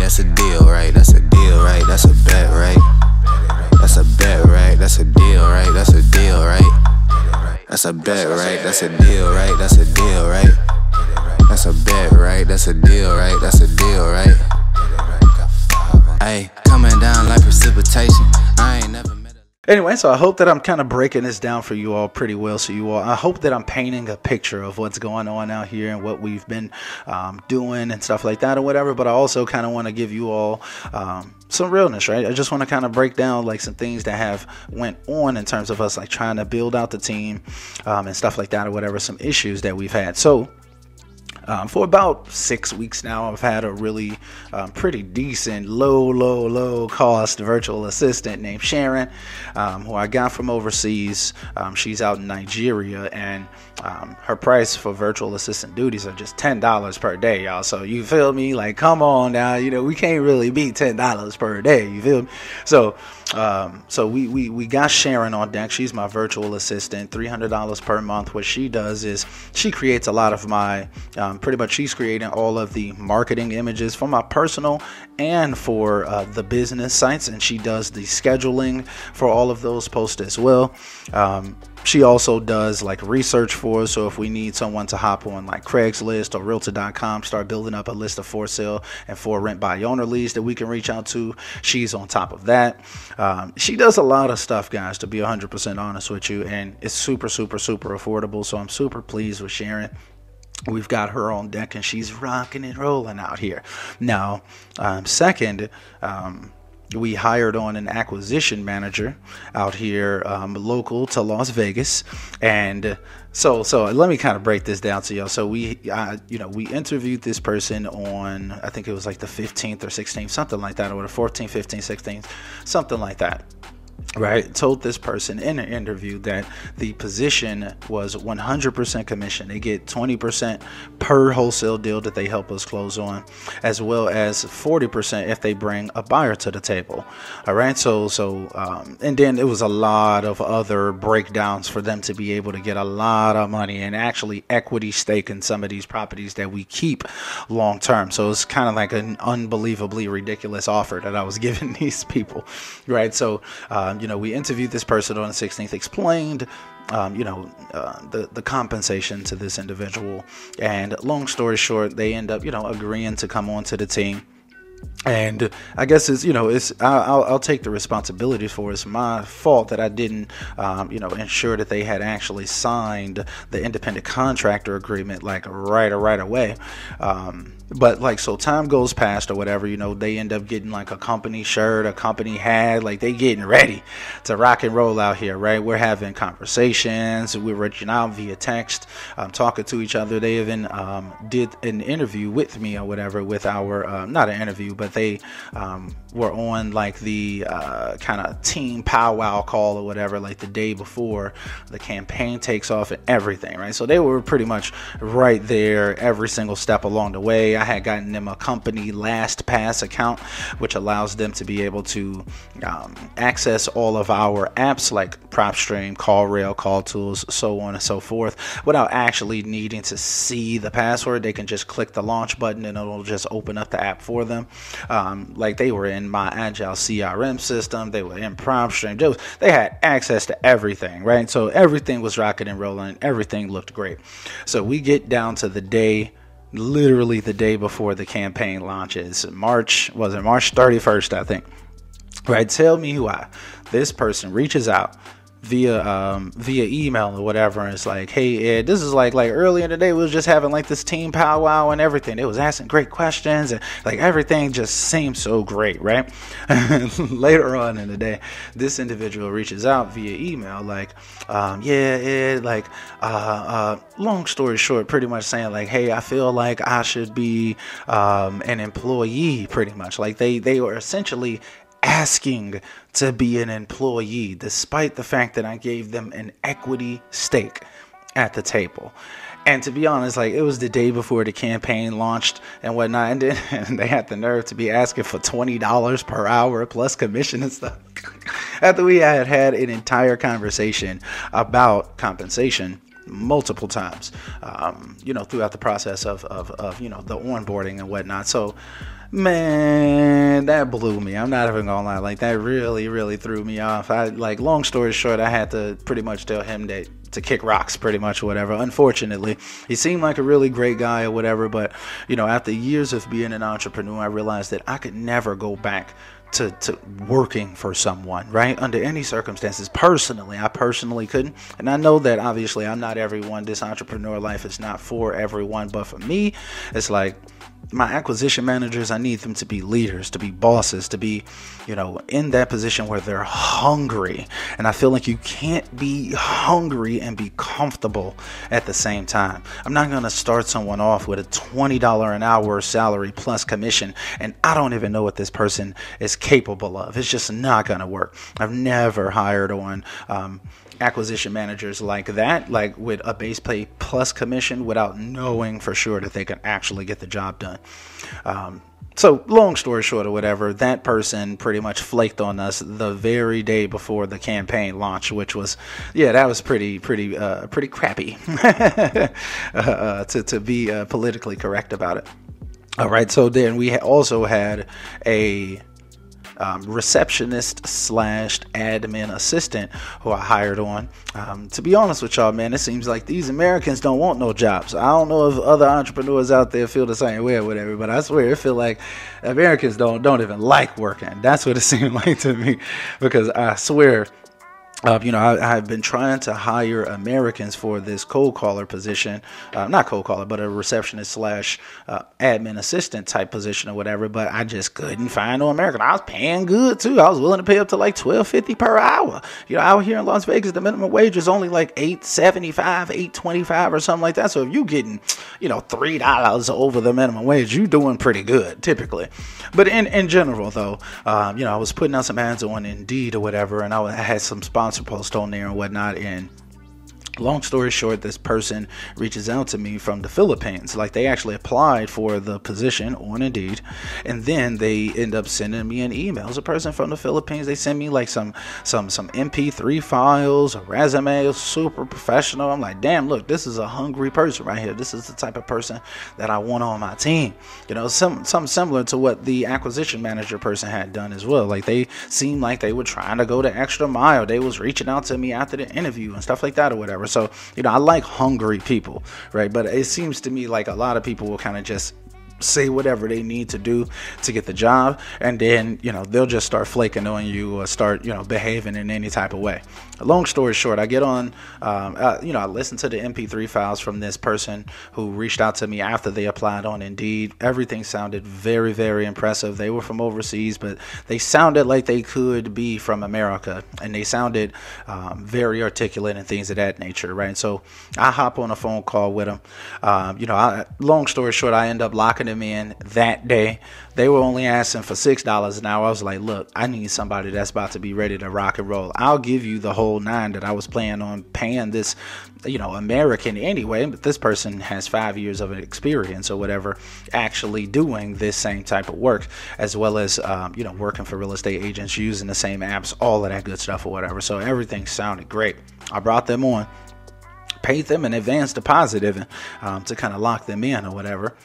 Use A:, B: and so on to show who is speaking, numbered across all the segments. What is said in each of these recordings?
A: that's a deal, right? That's a deal, right? That's a bet, right? That's a bet, right? That's a deal, right? That's a deal, right? That's a bet, right? That's a deal, right? That's a deal, right? That's a bet, right? That's a deal, right? That's a deal, right? Ayy, coming down like precipitation. I ain't never met a...
B: Anyway, so I hope that I'm kind of breaking this down for you all pretty well. So you all, I hope that I'm painting a picture of what's going on out here and what we've been doing and stuff like that or whatever. But I also kind of want to give you all some realness, right? I just want to kind of break down like some things that have went on in terms of us like trying to build out the team and stuff like that or whatever. Some issues that we've had. So for about 6 weeks now, I've had a really pretty decent, low cost virtual assistant named Sharon, who I got from overseas. She's out in Nigeria, and her price for virtual assistant duties are just $10 per day, y'all. So you feel me? Like, come on now, you know, we can't really beat $10 per day. You feel me? So we got Sharon on deck. She's my virtual assistant, $300 per month. What she does is she creates a lot of my pretty much she's creating all of the marketing images for my personal and for the business sites, and she does the scheduling for all of those posts as well. She also does like research for us, so if we need someone to hop on like Craigslist or Realtor.com, start building up a list of for sale and for rent by owner leads that we can reach out to, she's on top of that. She does a lot of stuff, guys, to be 100% honest with you, and it's super affordable, so I'm super pleased with Sharon. We've got her on deck, and she's rocking and rolling out here. Now, second, we hired on an acquisition manager out here, local to Las Vegas, and so let me kind of break this down to y'all. So we interviewed this person on, I think it was like the 15th or 16th, something like that, or the 14th, 15th, 16th, something like that. Right, told this person in an interview that the position was 100% commission. They get 20% per wholesale deal that they help us close on, as well as 40% if they bring a buyer to the table. All right, so and then it was a lot of other breakdowns for them to be able to get a lot of money and actually equity stake in some of these properties that we keep long term. So it's kind of like an unbelievably ridiculous offer that I was giving these people. Right, so we interviewed this person on the 16th, explained, the compensation to this individual. And long story short, they end up, agreeing to come on to the team. And I guess I'll take the responsibility for it. It's my fault that I didn't, ensure that they had actually signed the independent contractor agreement like right away. But like, so time goes past or whatever, they end up getting like a company shirt, a company hat, like they getting ready to rock and roll out here, right? We're having conversations, we're reaching out via text, talking to each other. They even did an interview with me or whatever with our, not an interview, but they were on like the kind of team powwow call or whatever, like the day before the campaign takes off and everything, right? So they were pretty much right there every single step along the way. I had gotten them a company LastPass account, which allows them to be able to access all of our apps like PropStream, CallRail, CallTools, so on and so forth, without actually needing to see the password. They can just click the launch button and it'll just open up the app for them. Like they were in my Agile CRM system, they were in PropStream, they had access to everything, right? So everything was rocking and rolling, everything looked great. So we get down to the day, literally the day before the campaign launches. March 31st, I think. Right? Tell me why this person reaches out via email or whatever, and it's like, hey Ed, this is like earlier in the day we was just having like this team powwow and everything. They was asking great questions and like everything just seemed so great, right? Later on in the day, this individual reaches out via email like, yeah Ed, like long story short, pretty much saying like, hey, I feel like I should be an employee, pretty much. Like they were essentially asking to be an employee, despite the fact that I gave them an equity stake at the table. And to be honest, like, it was the day before the campaign launched and whatnot, and then they had the nerve to be asking for $20 per hour plus commission and stuff. After we had an entire conversation about compensation multiple times, throughout the process of the onboarding and whatnot. So Man, that blew me. I'm not even gonna lie. Like, that really, really threw me off. Long story short, I had to pretty much tell him that to kick rocks, pretty much, whatever. Unfortunately, he seemed like a really great guy or whatever, but, after years of being an entrepreneur, I realized that I could never go back to working for someone, right? Under any circumstances. I personally couldn't. And I know that obviously I'm not everyone. This entrepreneur life is not for everyone, but for me, it's like, my acquisition managers, I need them to be leaders, to be bosses, to be, in that position where they're hungry. And I feel like you can't be hungry and be comfortable at the same time. I'm not going to start someone off with a $20 an hour salary plus commission, and I don't even know what this person is capable of. It's just not going to work. I've never hired on acquisition managers like that, like with a base pay plus commission, without knowing for sure that they can actually get the job done. So long story short or whatever, that person pretty much flaked on us the very day before the campaign launched, which was, that was pretty crappy to be politically correct about it. All right. So then we also had a receptionist / admin assistant who I hired on. To be honest with y'all, man, it seems like these Americans don't want no jobs. I don't know if other entrepreneurs out there feel the same way or whatever, but I swear it feel like Americans don't even like working. That's what it seemed like to me, because I swear, I've been trying to hire Americans for this cold caller position, not cold caller, but a receptionist / admin assistant type position or whatever. But I just couldn't find no American. I was paying good too. I was willing to pay up to like $12.50 per hour. Out here in Las Vegas, the minimum wage is only like $8.75, $8.25 or something like that. So if you getting, $3 over the minimum wage, you doing pretty good typically. But in general though, I was putting out some ads on Indeed or whatever, and I had some sponsor post on there and whatnot, and long story short, this person reaches out to me from the Philippines. Like, they actually applied for the position on Indeed, and then they end up sending me an email. It's a person from the Philippines. They send me like some MP3 files, a resume, super professional. I'm like, damn, look, this is a hungry person right here. This is the type of person that I want on my team. Something similar to what the acquisition manager person had done as well. Like, they seemed like they were trying to go the extra mile. They was reaching out to me after the interview and stuff like that or whatever. So, I like hungry people, right? But it seems to me like a lot of people will kind of just say whatever they need to do to get the job, and then they'll just start flaking on you or start behaving in any type of way. Long story short, I get on I listened to the MP3 files from this person who reached out to me after they applied on Indeed. Everything sounded very, very impressive. They were from overseas, but they sounded like they could be from America, and they sounded very articulate and things of that nature, right? So I hop on a phone call with them. Long story short, I end up locking them in that day. They were only asking for $6 an hour. I was like, look, I need somebody that's about to be ready to rock and roll. I'll give you the whole nine that I was planning on paying this, American anyway, but this person has 5 years of experience or whatever actually doing this same type of work, as well as, working for real estate agents, using the same apps, all of that good stuff or whatever. So everything sounded great. I brought them on, paid them an advance deposit even, to kind of lock them in or whatever.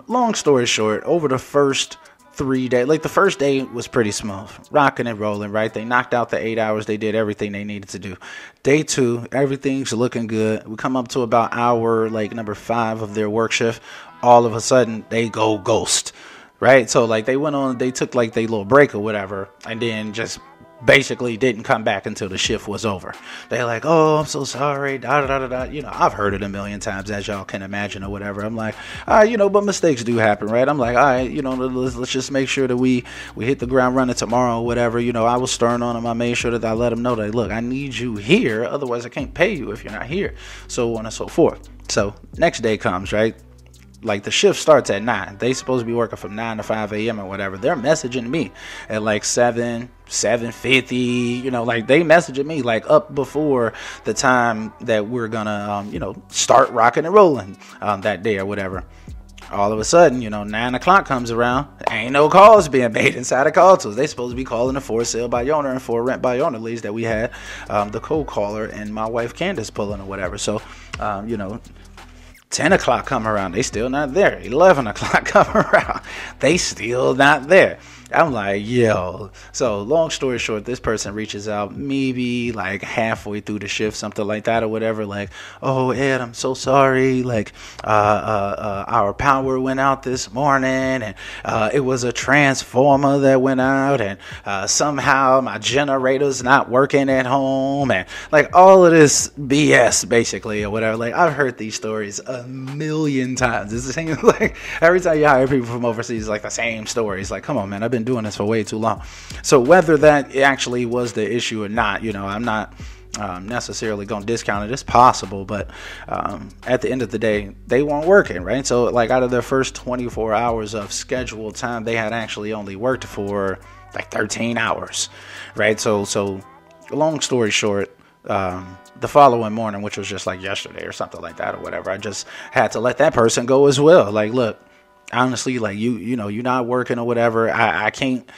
B: Long story short, over the first 3 days, like the first day was pretty smooth, rocking and rolling, right? They knocked out the 8 hours. They did everything they needed to do. Day 2, everything's looking good. We come up to about hour, like number 5 of their work shift. All of a sudden, they go ghost, right? So like they took like their little break or whatever, and then just basically didn't come back until the shift was over. They're like, oh, I'm so sorry, I've heard it a million times, as y'all can imagine or whatever. I'm like, all right, but mistakes do happen, right? I'm like, all right, let's just make sure that we hit the ground running tomorrow or whatever. I was stern on them. I made sure that I let them know that, look, I need you here, otherwise I can't pay you if you're not here, so on and so forth. So next day comes, right? Like, the shift starts at 9. They supposed to be working from 9 to 5 a.m. or whatever. They're messaging me at like 7:50. Like, they messaging me like up before the time that we're gonna start rocking and rolling that day or whatever. All of a sudden, 9 o'clock comes around. Ain't no calls being made inside the call tools. They supposed to be calling the for sale by owner and for rent by owner leads that we had the cold caller and my wife Candace pulling or whatever. So 10 o'clock come around, they still not there. 11 o'clock come around, they still not there. I'm like, yo. So long story short, this person reaches out maybe like halfway through the shift, something like that or whatever. Like, oh, Ed, I'm so sorry. Like, our power went out this morning, and it was a transformer that went out, and somehow my generator's not working at home, and like all of this BS basically or whatever. Like, I've heard these stories a million times. It's the same. Like every time you hire people from overseas, like the same stories. Like, come on, man, I've been doing this for way too long. So whether that actually was the issue or not, I'm not necessarily going to discount it. It's possible, but at the end of the day, they weren't working, right? So like out of their first 24 hours of scheduled time, they had actually only worked for like 13 hours, right? So long story short, the following morning, which was just like yesterday or something like that or whatever, I just had to let that person go as well. Like, look, honestly, like you're not working or whatever. I can't,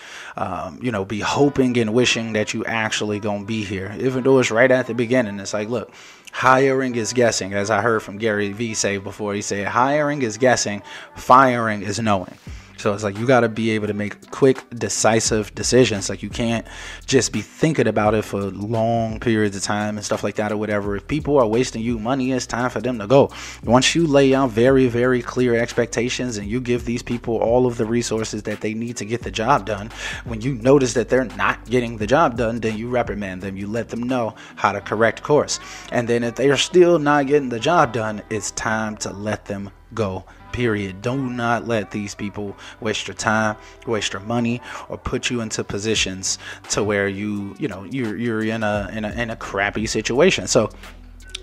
B: be hoping and wishing that you actually gonna be here, even though it's right at the beginning. It's like, look, hiring is guessing, as I heard from Gary Vee say before. He said, hiring is guessing, firing is knowing. So it's like you got to be able to make quick, decisive decisions. Like you can't just be thinking about it for long periods of time and stuff like that or whatever. If people are wasting you money, it's time for them to go. Once you lay out very, very clear expectations and you give these people all of the resources that they need to get the job done, when you notice that they're not getting the job done, then you reprimand them. You let them know how to correct course. And then if they are still not getting the job done, it's time to let them go. Period. Do not let these people waste your time, waste your money, or put you into positions to where you're in a crappy situation. So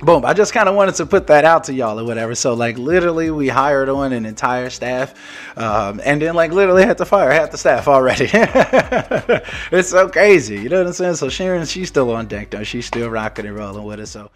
B: boom, I just kind of wanted to put that out to y'all or whatever. So like literally we hired on an entire staff and then like literally had to fire half the staff already. It's so crazy, you know what I'm saying? So Sharon, she's still on deck though. She's still rocking and rolling with us. So